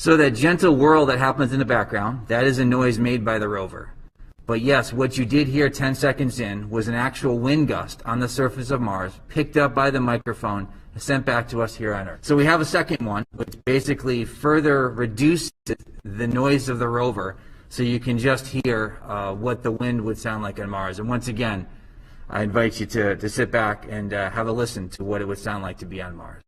So that gentle whirl that happens in the background, that is a noise made by the rover. But yes, what you did hear 10 seconds in was an actual wind gust on the surface of Mars, picked up by the microphone and sent back to us here on Earth. So we have a second one, which basically further reduces the noise of the rover so you can just hear what the wind would sound like on Mars. And once again, I invite you to sit back and have a listen to what it would sound like to be on Mars.